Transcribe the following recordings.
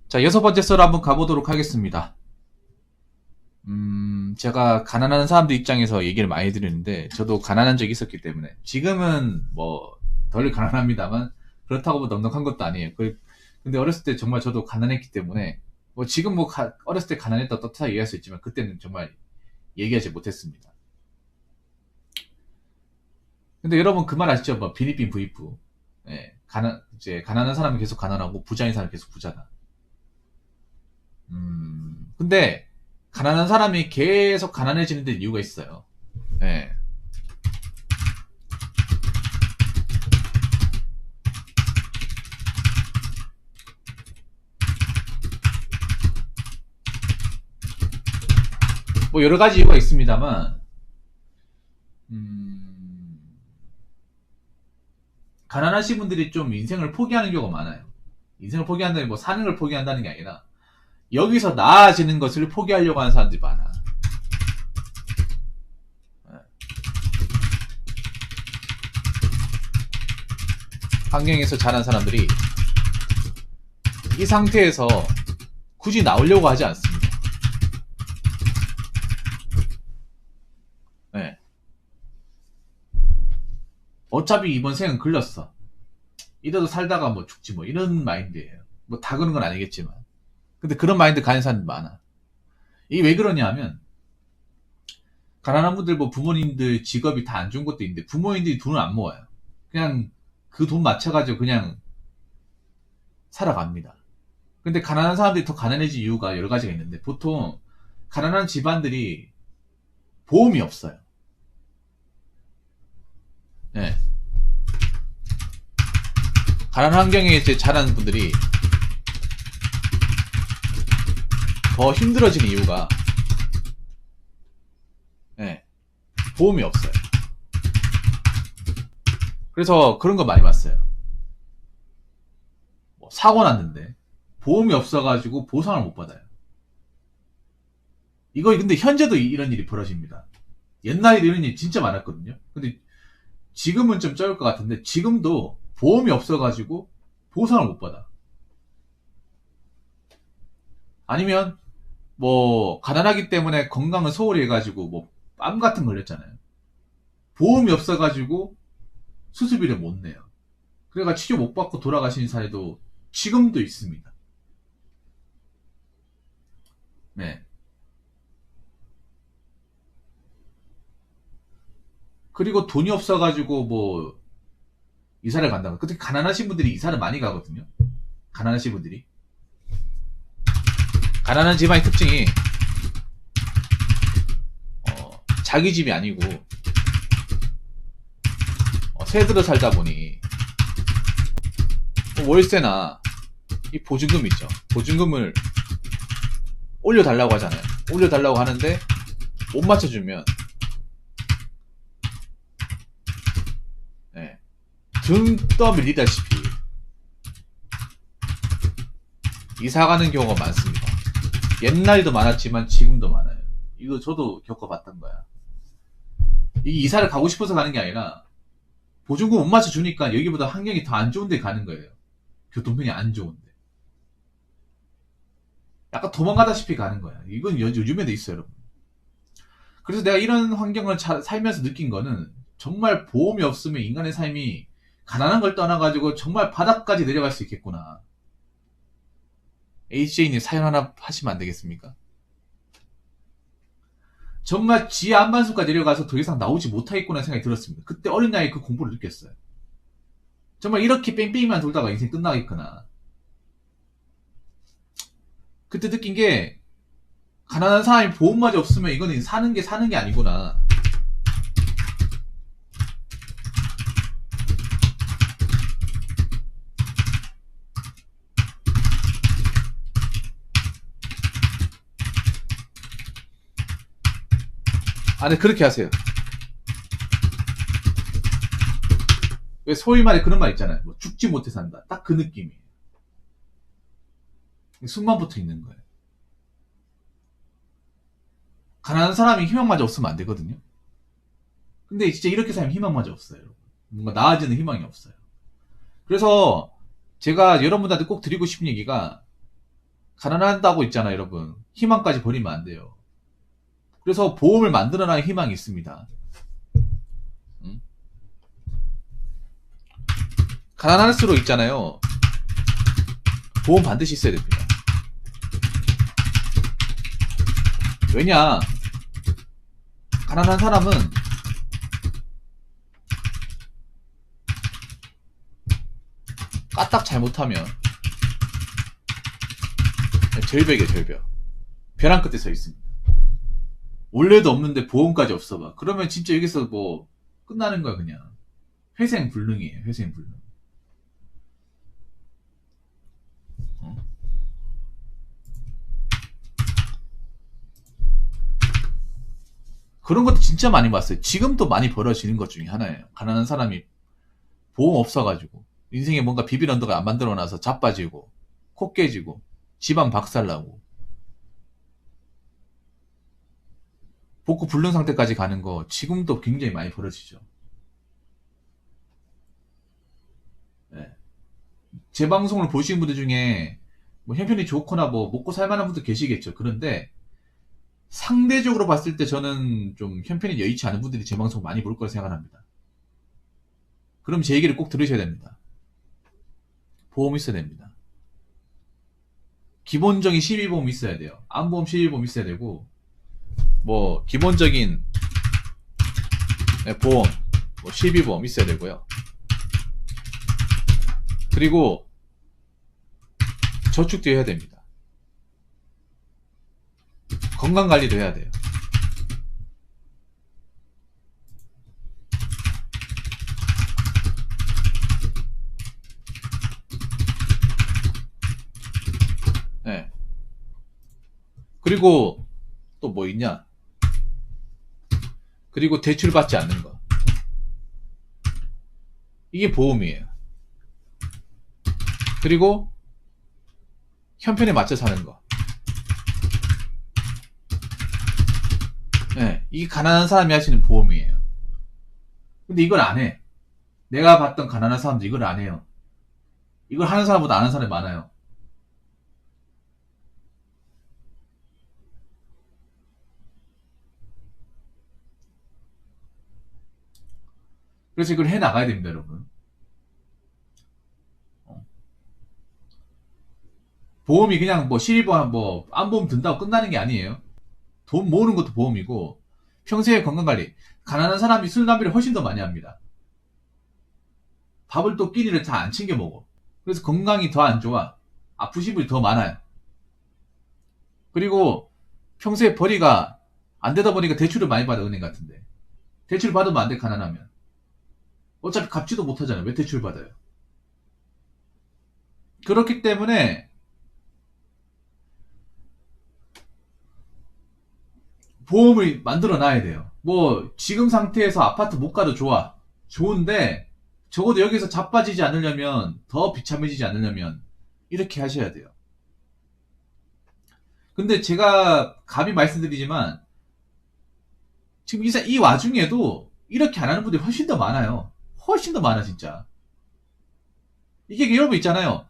자, 여섯 번째 썰 한번 가보도록 하겠습니다. 제가 가난한 사람들 입장에서 얘기를 많이 드리는데, 저도 가난한 적이 있었기 때문에, 지금은 뭐, 덜 가난합니다만, 그렇다고 뭐 넉넉한 것도 아니에요. 근데 어렸을 때 정말 저도 가난했기 때문에, 뭐 지금 뭐, 어렸을 때 가난했다 떳떳하게 얘기할 수 있지만, 그때는 정말 얘기하지 못했습니다. 근데 여러분 그 말 아시죠? 뭐, 비니빈 부이프. 예, 이제 가난한 사람은 계속 가난하고, 부자인 사람은 계속 부자다. 근데, 가난한 사람이 계속 가난해지는 데 이유가 있어요. 예. 뭐 여러 가지 이유가 있습니다만, 음, 가난하신 분들이 좀 인생을 포기하는 경우가 많아요. 인생을 포기한다는 뭐 사는 걸 포기한다는 게 아니라 여기서 나아지는 것을 포기하려고 하는 사람들이 많아. 환경에서 자란 사람들이 이 상태에서 굳이 나오려고 하지 않습니다. 네. 어차피 이번 생은 글렀어. 이래도 살다가 뭐 죽지 뭐 이런 마인드예요. 뭐 다 그런 건 아니겠지만. 근데 그런 마인드 가진 사람들 많아. 이게 왜 그러냐 하면 가난한 분들 뭐 부모님들 직업이 다 안 좋은 것도 있는데 부모님들이 돈을 안 모아요. 그냥 그 돈 맞춰가지고 그냥 살아갑니다. 근데 가난한 사람들이 더 가난해진 이유가 여러 가지가 있는데 보통 가난한 집안들이 보험이 없어요. 네. 가난한 환경에 이제 자라는 분들이 더 힘들어지는 이유가 네. 보험이 없어요. 그래서 그런 거 많이 봤어요. 뭐 사고 났는데 보험이 없어가지고 보상을 못 받아요. 이거 근데 현재도 이런 일이 벌어집니다. 옛날에 이런 일이 진짜 많았거든요. 근데 지금은 좀 적을 것 같은데 지금도 보험이 없어가지고 보상을 못 받아. 아니면 뭐 가난하기 때문에 건강을 소홀히 해가지고 뭐 암 같은 거 걸렸잖아요. 보험이 없어가지고 수술비를 못 내요. 그래가 치료 못 받고 돌아가신 사례도 지금도 있습니다. 네. 그리고 돈이 없어가지고 뭐 이사를 간다고. 특히 가난하신 분들이 이사를 많이 가거든요. 가난하신 분들이. 가난한 집안의 특징이 자기 집이 아니고 새 들어 살다 보니 월세나 이 보증금 있죠. 보증금을 올려달라고 하잖아요. 올려달라고 하는데 못 맞춰주면 네, 등 떠밀리다시피 이사 가는 경우가 많습니다. 옛날에도 많았지만 지금도 많아요. 이거 저도 겪어봤던 거야. 이 이사를 가고 싶어서 가는 게 아니라 보증금 못 맞춰주니까 여기보다 환경이 더 안 좋은데 가는 거예요. 교통편이 안 좋은데. 약간 도망가다시피 가는 거야. 이건 요즘에도 있어요, 여러분. 그래서 내가 이런 환경을 살면서 느낀 거는 정말 보험이 없으면 인간의 삶이 가난한 걸 떠나가지고 정말 바닥까지 내려갈 수 있겠구나. HJ님 사연 하나 하시면 안 되겠습니까? 정말 지하 안반수까지 내려가서 더 이상 나오지 못하겠구나 생각이 들었습니다. 그때 어린 나이에 그 공부를 느꼈어요. 정말 이렇게 뺑뺑이만 돌다가 인생 끝나겠구나. 그때 느낀 게 가난한 사람이 보험마저 없으면 이거는 사는 게 아니구나. 아, 네, 그렇게 하세요. 왜 소위 말해 그런 말 있잖아요. 뭐 죽지 못해 산다. 딱 그 느낌이에요. 숨만 붙어 있는 거예요. 가난한 사람이 희망마저 없으면 안 되거든요. 근데 진짜 이렇게 살면 희망마저 없어요. 뭔가 나아지는 희망이 없어요. 그래서 제가 여러분들한테 꼭 드리고 싶은 얘기가 가난하다고 있잖아요, 여러분. 희망까지 버리면 안 돼요. 그래서 보험을 만들어놔야 희망이 있습니다. 응? 가난할수록 있잖아요. 보험 반드시 있어야 됩니다. 왜냐? 가난한 사람은 까딱 잘못하면 절벽이에요, 절벽. 벼랑 끝에 서 있습니다. 원래도 없는데 보험까지 없어봐. 그러면 진짜 여기서 뭐 끝나는 거야, 그냥. 회생불능이에요, 회생불능. 그런 것도 진짜 많이 봤어요. 지금도 많이 벌어지는 것 중에 하나예요. 가난한 사람이 보험 없어가지고 인생에 뭔가 비빌 언덕을 안 만들어놔서 자빠지고 코 깨지고 집안 박살나고 복구 불능 상태까지 가는 거 지금도 굉장히 많이 벌어지죠. 네. 제 방송을 보시는 분들 중에 뭐 형편이 좋거나 뭐 먹고 살만한 분도 계시겠죠. 그런데 상대적으로 봤을 때 저는 좀 형편이 여의치 않은 분들이 제 방송 많이 볼 거라 생각합니다. 그럼 제 얘기를 꼭 들으셔야 됩니다. 보험 있어야 됩니다. 기본적인 시비보험 있어야 돼요. 암보험, 시비보험 있어야 되고 뭐 기본적인 보험, 뭐 시비보험 있어야 되고요. 그리고 저축도 해야 됩니다. 건강관리도 해야 돼요. 네. 그리고 또 뭐 있냐? 그리고 대출받지 않는 거. 이게 보험이에요. 그리고 형편에 맞춰 사는 거. 네, 이게 가난한 사람이 할 수 있는 보험이에요. 근데 이걸 안 해. 내가 봤던 가난한 사람들 이걸 안 해요. 이걸 하는 사람보다 안 하는 사람이 많아요. 그래서 이걸 해 나가야 됩니다, 여러분. 보험이 그냥 뭐 실비보험 뭐 암보험 든다고 끝나는 게 아니에요. 돈 모으는 것도 보험이고 평생의 건강관리. 가난한 사람이 술 담배를 훨씬 더 많이 합니다. 밥을 또 끼니를 다 안 챙겨 먹어. 그래서 건강이 더 안 좋아. 아프신 분이 더 많아요. 그리고 평소에 벌이가 안 되다 보니까 대출을 많이 받아, 은행 같은데. 대출 받으면 안 돼, 가난하면. 어차피 갚지도 못하잖아요. 왜 대출 받아요? 그렇기 때문에 보험을 만들어 놔야 돼요. 뭐 지금 상태에서 아파트 못 가도 좋아. 좋은데 적어도 여기서 자빠지지 않으려면, 더 비참해지지 않으려면 이렇게 하셔야 돼요. 근데 제가 감히 말씀드리지만 지금 이 와중에도 이렇게 안 하는 분들이 훨씬 더 많아요. 훨씬 더 많아, 진짜. 이게 여러분 있잖아요.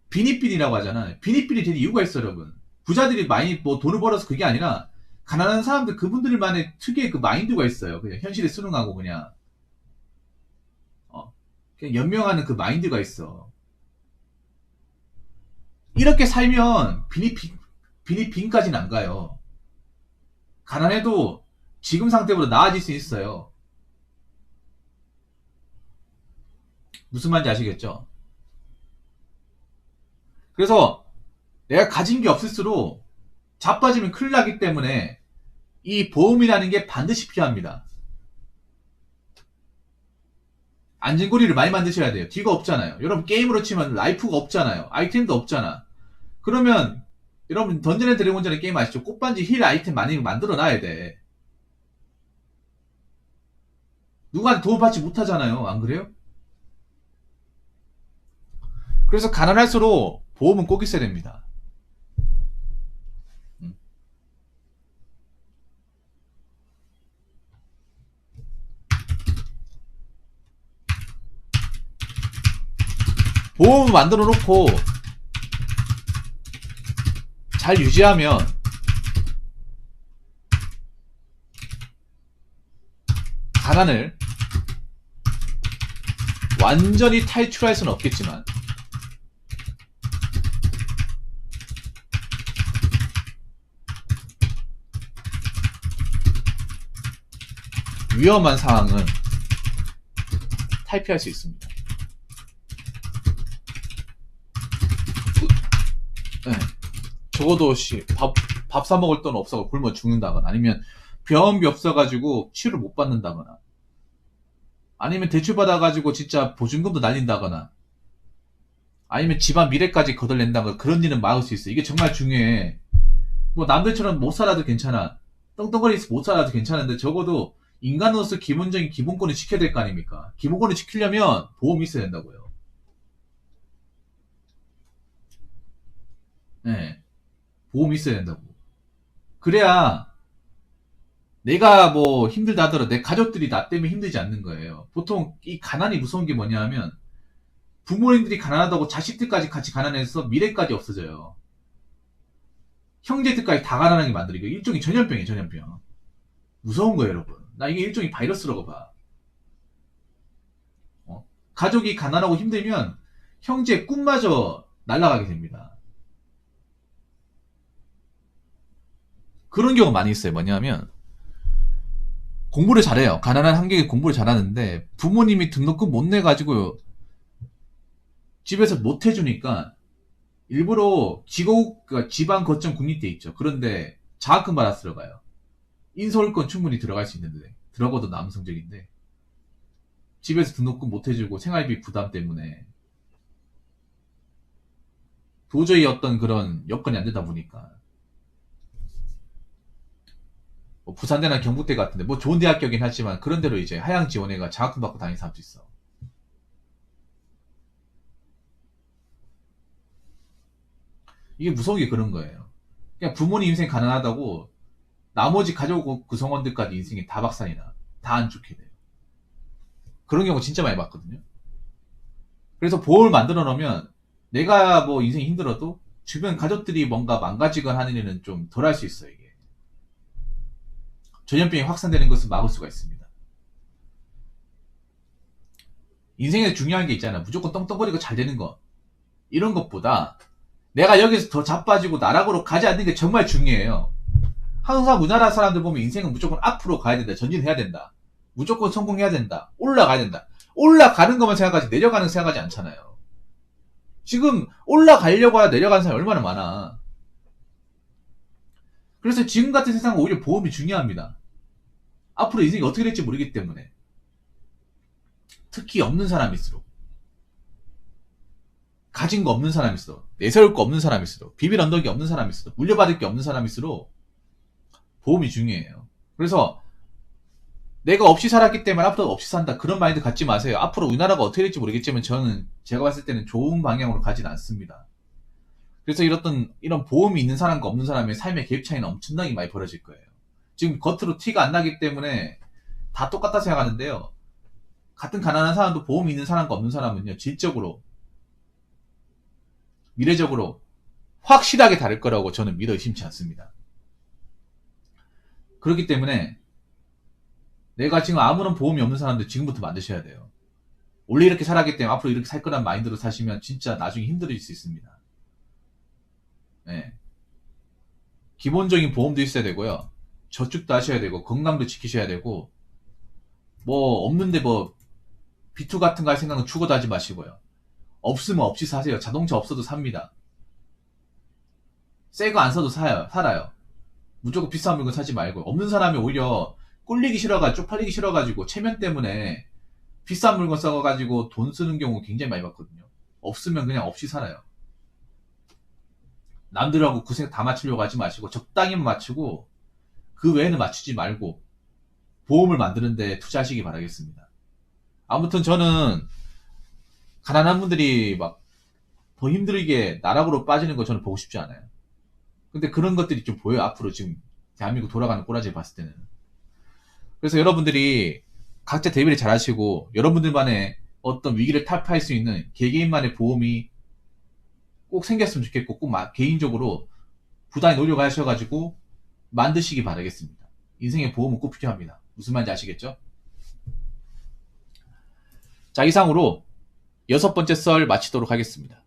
비니빈이라고 하잖아요. 비니빈이 된 이유가 있어요, 여러분. 부자들이 많이 뭐 돈을 벌어서 그게 아니라 가난한 사람들, 그분들만의 특유의 그 마인드가 있어요. 그냥 현실에 순응하고 그냥 그냥 연명하는 그 마인드가 있어. 이렇게 살면 비니빈까지는 안 가요. 가난해도 지금 상태보다 나아질 수 있어요. 무슨 말인지 아시겠죠? 그래서 내가 가진 게 없을수록 자빠지면 큰일 나기 때문에 이 보험이라는 게 반드시 필요합니다. 안전고리를 많이 만드셔야 돼요. 뒤가 없잖아요. 여러분 게임으로 치면 라이프가 없잖아요. 아이템도 없잖아. 그러면 여러분 던전 앤 드래곤전의 게임 아시죠? 꽃반지 힐 아이템 많이 만들어 놔야 돼. 누구한테 도움받지 못하잖아요. 안 그래요? 그래서 가난할수록 보험은 꼭 있어야 됩니다. 보험 만들어 놓고 잘 유지하면 가난을 완전히 탈출할 수는 없겠지만 위험한 상황은 탈피할 수 있습니다. 네. 적어도 밥 사 먹을 돈 없어서 굶어 죽는다거나, 아니면 병원비 없어가지고 치료를 못 받는다거나, 아니면 대출 받아가지고 진짜 보증금도 날린다거나, 아니면 집안 미래까지 거덜낸다거나, 그런 일은 막을 수 있어. 이게 정말 중요해. 뭐 남들처럼 못 살아도 괜찮아, 떵떵거리면서 못 살아도 괜찮은데, 적어도 인간으로서 기본적인 기본권을 지켜야 될 거 아닙니까? 기본권을 지키려면 보험이 있어야 된다고요. 네. 보험이 있어야 된다고. 그래야 내가 뭐 힘들다 하더라도 내 가족들이 나 때문에 힘들지 않는 거예요. 보통 이 가난이 무서운 게 뭐냐 하면, 부모님들이 가난하다고 자식들까지 같이 가난해서 미래까지 없어져요. 형제들까지 다 가난하게 만들기가 일종의 전염병이에요, 전염병. 무서운 거예요, 여러분. 나 이게 일종의 바이러스라고 봐. 가족이 가난하고 힘들면 형제의 꿈마저 날아가게 됩니다. 그런 경우 많이 있어요. 뭐냐면, 공부를 잘해요. 가난한 환경에 공부를 잘하는데 부모님이 등록금 못 내가지고 집에서 못 해주니까 일부러 그러니까 지방 거점 국립대 있죠. 그런데 장학금 받아 들어가요. 인서울권 충분히 들어갈 수 있는데, 들어가도 남성적인데 집에서 등록금 못 해주고 생활비 부담 때문에 도저히 어떤 그런 여건이 안 되다 보니까, 뭐 부산대나 경북대 같은데 뭐 좋은 대학교긴 하지만 그런 데로 이제 하향 지원해가 장학금 받고 다니는 사람도 있어. 이게 무서운 게 그런 거예요. 그냥 부모님 인생 가난하다고 나머지 가족 구성원들까지 인생이 다 박살이나, 다 안 좋게 돼요. 그런 경우 진짜 많이 봤거든요. 그래서 보험을 만들어 놓으면 내가 뭐 인생이 힘들어도 주변 가족들이 뭔가 망가지거나 하는 일은 좀 덜 할 수 있어요. 이게 전염병이 확산되는 것을 막을 수가 있습니다. 인생에 중요한 게 있잖아. 무조건 떵떵거리고 잘 되는 거, 이런 것보다 내가 여기서 더 자빠지고 나락으로 가지 않는 게 정말 중요해요. 항상 우리나라 사람들 보면 인생은 무조건 앞으로 가야 된다, 전진해야 된다, 무조건 성공해야 된다, 올라가야 된다. 올라가는 것만 생각하지 내려가는 거 생각하지 않잖아요. 지금 올라가려고 하야 내려가는 사람이 얼마나 많아. 그래서 지금 같은 세상은 오히려 보험이 중요합니다. 앞으로 인생이 어떻게 될지 모르기 때문에. 특히 없는 사람일수록, 가진 거 없는 사람일수록, 내세울 거 없는 사람일수록, 비빌 언덕이 없는 사람일수록, 물려받을 게 없는 사람일수록 보험이 중요해요. 그래서 내가 없이 살았기 때문에 앞으로 없이 산다, 그런 마인드 갖지 마세요. 앞으로 우리나라가 어떻게 될지 모르겠지만 저는 제가 봤을 때는 좋은 방향으로 가진 않습니다. 그래서 이런 보험이 있는 사람과 없는 사람의 삶의 갭 차이는 엄청나게 많이 벌어질 거예요. 지금 겉으로 티가 안 나기 때문에 다 똑같다 생각하는데요. 같은 가난한 사람도 보험이 있는 사람과 없는 사람은요, 질적으로, 미래적으로 확실하게 다를 거라고 저는 믿어 의심치 않습니다. 그렇기 때문에 내가 지금 아무런 보험이 없는 사람들 지금부터 만드셔야 돼요. 원래 이렇게 살았기 때문에 앞으로 이렇게 살 거란 마인드로 사시면 진짜 나중에 힘들어질 수 있습니다. 네. 기본적인 보험도 있어야 되고요. 저축도 하셔야 되고, 건강도 지키셔야 되고, 뭐 없는데 뭐 비투 같은 거 할 생각은 죽어도 하지 마시고요. 없으면 없이 사세요. 자동차 없어도 삽니다. 새 거 안 사도 살아요. 무조건 비싼 물건 사지 말고. 없는 사람이 오히려 꿀리기 싫어가지고, 쪽팔리기 싫어가지고 체면 때문에 비싼 물건 써가지고 돈 쓰는 경우 굉장히 많이 봤거든요. 없으면 그냥 없이 살아요. 남들하고 구색 다 맞추려고 하지 마시고 적당히만 맞추고 그 외에는 맞추지 말고 보험을 만드는데 투자하시기 바라겠습니다. 아무튼 저는 가난한 분들이 막 더 힘들게 나락으로 빠지는 거 저는 보고 싶지 않아요. 근데 그런 것들이 좀 보여요. 앞으로 지금 대한민국 돌아가는 꼬라지를 봤을 때는. 그래서 여러분들이 각자 대비를 잘 하시고, 여러분들만의 어떤 위기를 타파할 수 있는 개개인만의 보험이 꼭 생겼으면 좋겠고, 꼭 개인적으로 부단히 노력하셔가지고 만드시기 바라겠습니다. 인생의 보험은 꼭 필요합니다. 무슨 말인지 아시겠죠? 자, 이상으로 6번째 썰 마치도록 하겠습니다.